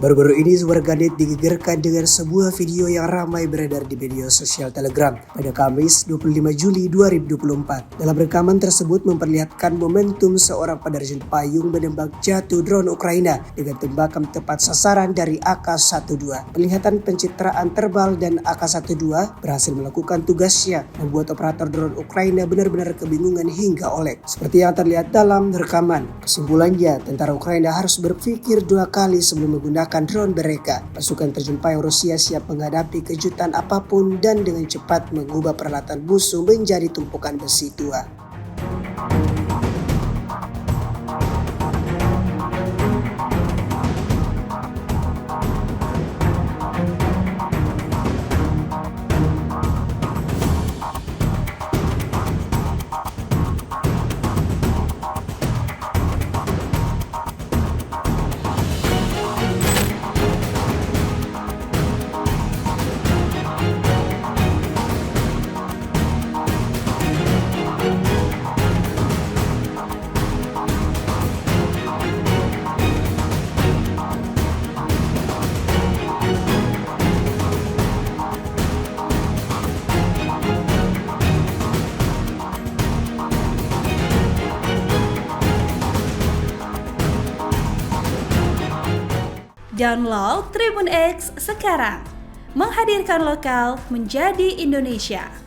Baru-baru ini warganet digegerkan dengan sebuah video yang ramai beredar di media sosial Telegram pada Kamis 25 Juli 2024. Dalam rekaman tersebut memperlihatkan momentum seorang penerjun payung menembak jatuh drone Ukraina dengan tembakan tepat sasaran dari AK-12. Penglihatan pencitraan terbal dan AK-12 berhasil melakukan tugasnya, membuat operator drone Ukraina benar-benar kebingungan hingga oleng. Seperti yang terlihat dalam rekaman, kesimpulannya tentara Ukraina harus berpikir dua kali sebelum menggunakan drone mereka. Pasukan terjun payung Rusia siap menghadapi kejutan apapun dan dengan cepat mengubah peralatan musuh menjadi tumpukan besi tua. Download Tribun X sekarang, menghadirkan lokal menjadi Indonesia.